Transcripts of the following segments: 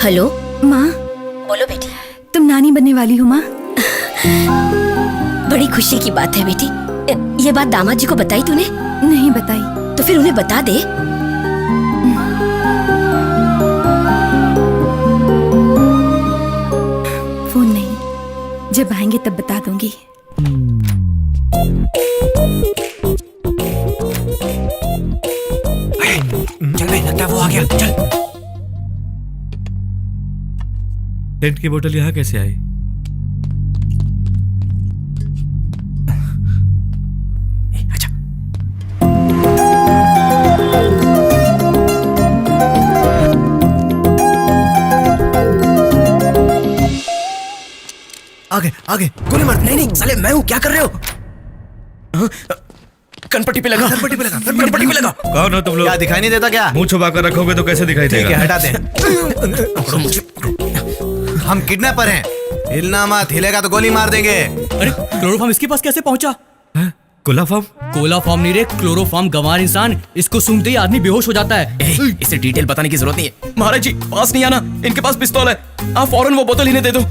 Hello माँ, बोलो बेटी। तुम नानी बनने वाली हो माँ? बड़ी खुशी की बात है बेटी। ये बात दामाद जी को बताई तूने? नहीं बताई। तो फिर उन्हें बता दे। फोन नहीं, जब आएंगे तब बता दूंगी। चल भाई, लगता है वो आ गया। चल। टेंट की बोतल यहाँ कैसे आई? अच्छा। आगे आगे गोली मार। नहीं नहीं साले, मैं हूँ, क्या कर रहे हो? कनपट्टी पे लगा, कनपट्टी पे लगा, कनपट्टी पे लगा। कौन हो तुम लोग? क्या दिखाई नहीं देता क्या? मुंह छुपा कर रखोगे तो कैसे दिखाई ठीक देगा? है, हटाते हैं। पकड़ो मुझे। हम किडनैपर हैं, हिलना मत, हिलेगा तो गोली मार देंगे। अरे क्लोरोफॉर्म इसके पास कैसे पहुंचा? Cola form? कोला फॉर्म नहीं रे, क्लोरोफॉर्म। गंवार इंसान, इसको सूंघते ही आदमी बेहोश हो जाता है। इसे डिटेल बताने की जरूरत नहीं है। महाराज जी पास नहीं आना, इनके पास पिस्तौल है। आप फौरन वो बोतल इन्हें दे दो।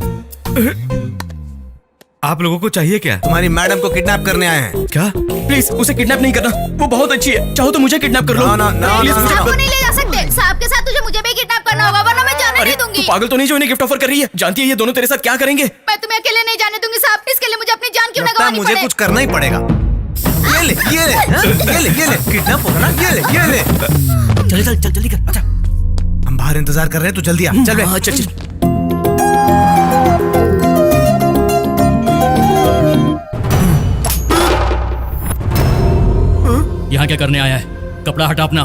आप लोगों को चाहिए क्या? तुम्हारी मैडम को किडनैप करने आए हैं। क्या? प्लीज उसे किडनैप नहीं करना, वो बहुत अच्छी है। चाहो तो मुझे किडनैप कर लो। ना, ना, प्लीज ना, मुझे साहब को नहीं ले जा सकते। साहब के साथ तुझे मुझे भी किडनैप करना होगा, वरना मैं जाने अरे नहीं तू दूंगी। पागल तो नहीं जो इन्हें गिफ्ट ऑफर कर रही है? जानती है ये दोनों तेरे साथ क्या करेंगे? मैं तुम्हें अकेले नहीं जाने दूंगी साहब, इसके लिए मुझे अपनी जान क्यों ना लगता है गंवानी मुझे पड़े। कुछ करना ही पड़ेगा। ये ले, ये ले, हाँ? ये ले, किडनैप होगा ना? ये ले, ये ले। चल चल चल जल्दी कर। अच्छा हम बाहर इंतजार कर रहे हैं, तू जल्दी आ। चल बे। हाँ चल चल। यहाँ क्या करने आया है? कपड़ा हटा अपना।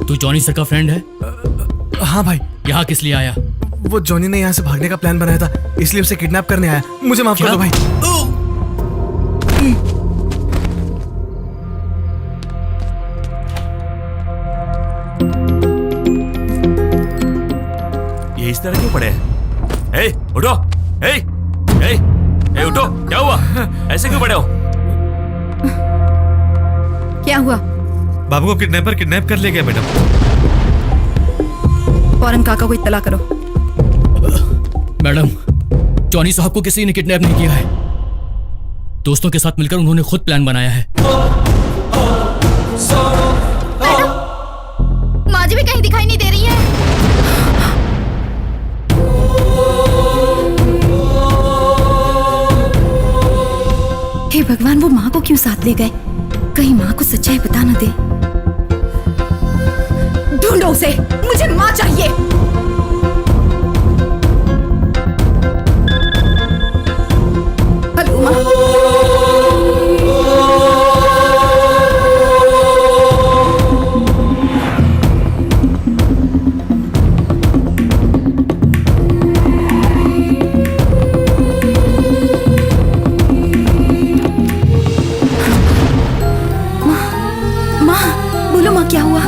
तू जॉनी सर का फ्रेंड है? हाँ भाई, यहाँ किस लिए आया? वो जॉनी ने यहाँ से भागने का प्लान बनाया था, इसलिए उसे किडनैप करने आया। मुझे माफ कर दो भाई। ये इस तरह क्यों पड़े हैं? ए, उठो! ए, ए, ए, उठो! क्या हुआ? ऐसे क्यों पड़े हो? क्या हुआ? बाबू को किडनैप कर ले गया मैडम। फौरन काका को इत्तला करो। मैडम, जॉनी साहब को किसी ने किडनैप नहीं किया है। दोस्तों के साथ मिलकर उन्होंने खुद प्लान बनाया है। माँ जी भी कहीं दिखाई नहीं दे रही है। हे भगवान, वो माँ को क्यों साथ ले गए? कहीं माँ को सच्चाई बता न दे। ढूंढो उसे, मुझे माँ चाहिए। हेलो माँ। बोलो माँ, क्या हुआ?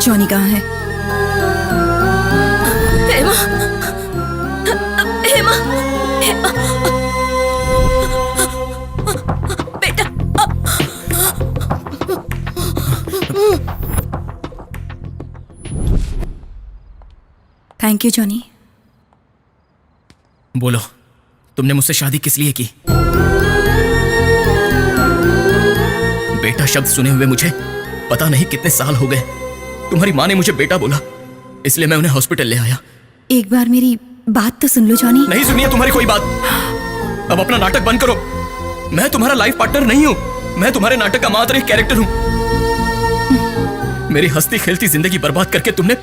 जॉनी कहाँ है? हेमा, हेमा, हेमा, बेटा। Thank you Johnny. बोलो, तुमने मुझसे शादी किस लिए की? बेटा शब्द सुने हुए मुझे पता नहीं कितने साल हो गए। तुम्हारी माँ ने मुझे बेटा बोला, इसलिए मैं उन्हें हॉस्पिटल ले आया। एक बार मेरी बात तो सुन लो जॉनी। नहीं सुनिए तुम्हारी कोई बात। अब अपना नाटक बंद करो। मैं तुम्हारा लाइफ पार्टनर नहीं हूँ, मैं तुम्हारे नाटक का मात्र एक कैरेक्टर हूँ। मेरी हंसती खेलती जिंदगी बर्बाद करके तुमने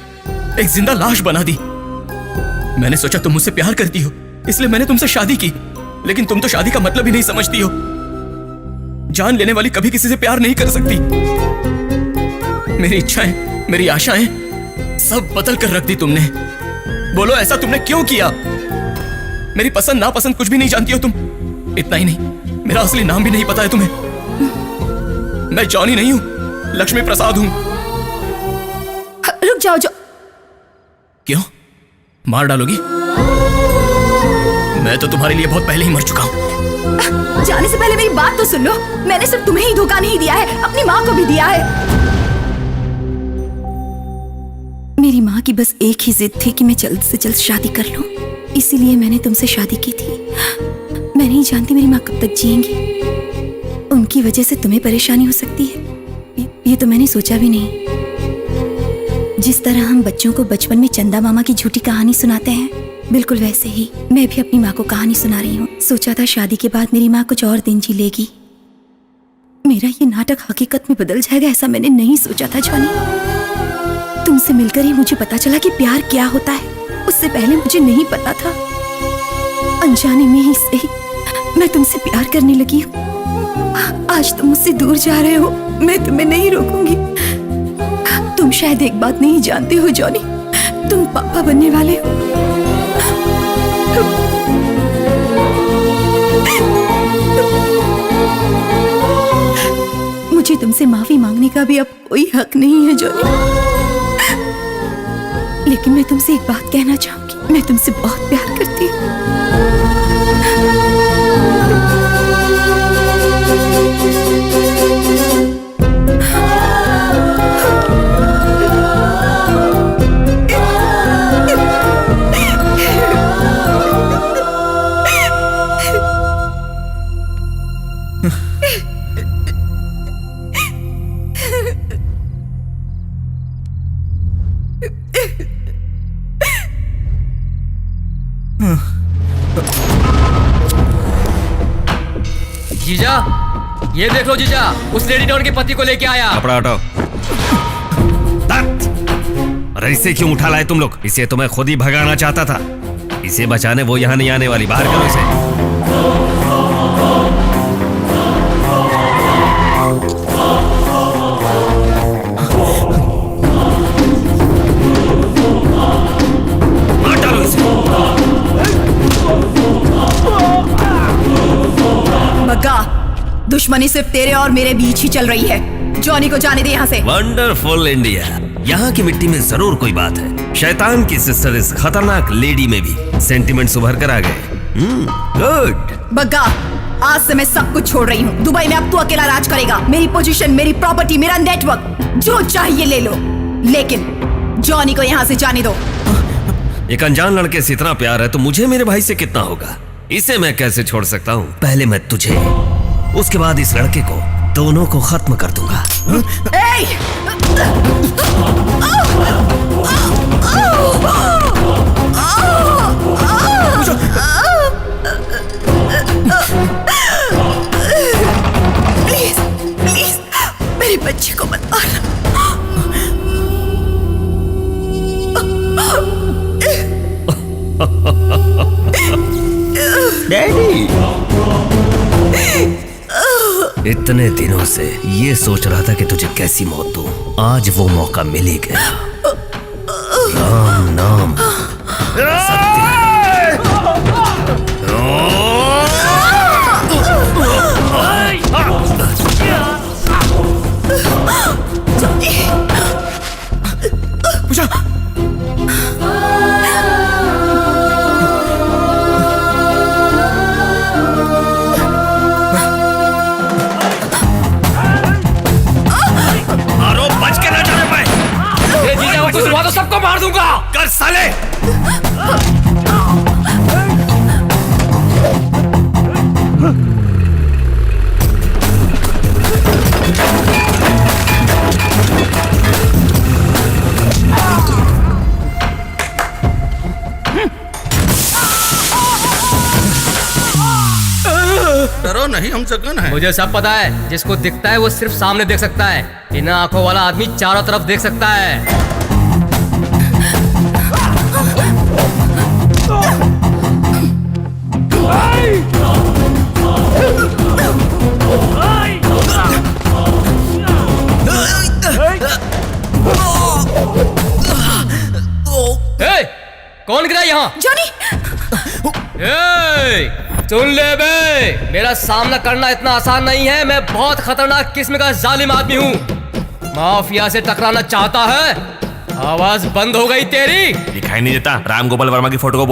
एक जिंदा लाश बना दी। मैंने सोचा तुम मुझसे प्यार करती हो, इसलिए मैंने तुमसे शादी की। लेकिन तुम तो शादी का मतलब ही नहीं समझती हो। जान लेने वाली कभी किसी से प्यार नहीं कर सकती। मेरी इच्छाएं, मेरी आशाएं सब बदल कर रख दी तुमने। बोलो ऐसा तुमने क्यों किया? मेरी पसंद नापसंद कुछ भी नहीं जानती हो तुम। इतना ही नहीं, मेरा असली नाम भी नहीं पता है तुम्हें। मैं जॉनी नहीं हूं, लक्ष्मी प्रसाद हूं। रुक जाओ। क्यों? मार डालोगी? मैं तो तुम्हारे लिए बहुत पहले ही मर चुका हूं। जाने से पहले मेरी बात तो सुन लो। मैंने सिर्फ तुम्हें ही धोखा नहीं दिया है, अपनी माँ को भी दिया है। मेरी माँ की बस एक ही जिद थी कि मैं जल्द से जल्द शादी कर लूं, इसीलिए मैंने तुमसे शादी की थी। मैं नहीं जानती मेरी माँ कब तक जिएंगी। उनकी वजह से तुम्हें परेशानी हो सकती है, ये तो मैंने सोचा भी नहीं। जिस तरह हम बच्चों को बचपन में चंदा मामा की झूठी कहानी सुनाते हैं, बिल्कुल वैसे ही मैं भी अपनी माँ को कहानी सुना रही हूँ। सोचा था शादी के बाद मेरी माँ कुछ और दिन जी लेगी। मेरा ये नाटक हकीकत में बदल जाएगा, ऐसा मैंने नहीं सोचा था जॉनी। तुमसे मिलकर ही मुझे पता चला कि प्यार क्या होता है। उससे पहले मुझे नहीं पता था। अनजाने में ही सही मैं तुमसे प्यार करने लगी हूँ। आज तुम मुझसे दूर जा रहे हो, मैं तुम्हें नहीं रोकूंगी। तुम शायद एक बात नहीं जानते हो जॉनी, तुम पापा बनने वाले हो। मुझे तुमसे माफी मांगने का भी अब कोई हक नहीं है जॉनी, लेकिन मैं तुमसे एक बात कहना चाहूंगी। मैं तुमसे बहुत प्यार करती हूँ। जीजा, ये देख लो जीजा, उस लेडी डॉन के पति को लेके आया। कपड़ा हटाओ। अरे इसे क्यों उठा लाए तुम लोग? इसे तो मैं खुद ही भगाना चाहता था। इसे बचाने वो यहाँ नहीं आने वाली। बाहर करो इसे। मार डालो इसे। बग्गा, दुश्मनी सिर्फ तेरे और मेरे बीच ही चल रही है। जॉनी को जाने दे यहाँ से। Wonderful India. यहाँ की मिट्टी में जरूर कोई बात है। शैतान की सिस्टर इस खतरनाक लेडी में भी सेंटिमेंट्स उभर कर आ गए। गुड। बग्गा, आज से मैं सब कुछ छोड़ रही हूँ। दुबई में अब तू अकेला राज करेगा। मेरी पोजीशन, मेरी प्रॉपर्टी, मेरा नेटवर्क, जो चाहिए ले लो, लेकिन जॉनी को यहाँ से जाने दो। एक अनजान लड़के से इतना प्यार है तो मुझे मेरे भाई से कितना होगा? इसे मैं कैसे छोड़ सकता हूँ? पहले मैं तुझे, उसके बाद इस लड़के को, दोनों को खत्म कर दूंगा। प्लीज प्लीज मेरे बच्चे को मत मारना। डैडी, इतने दिनों से ये सोच रहा था कि तुझे कैसी मौत दूं। आज वो मौका मिल ही गया। राम नाम सत्य। तो सबको मार दूंगा। कर साले। डरो नहीं, हम जगन है। मुझे सब पता है। जिसको दिखता है वो सिर्फ सामने देख सकता है। बिना आंखों वाला आदमी चारों तरफ देख सकता है। कौन गिरा यहाँ? जॉनी! सुन ले बे, मेरा सामना करना इतना आसान नहीं है। मैं बहुत खतरनाक किस्म का जालिम आदमी हूँ। माफिया से टकराना चाहता है? आवाज बंद हो गई तेरी। दिखाई नहीं देता? राम गोपाल वर्मा की फोटो को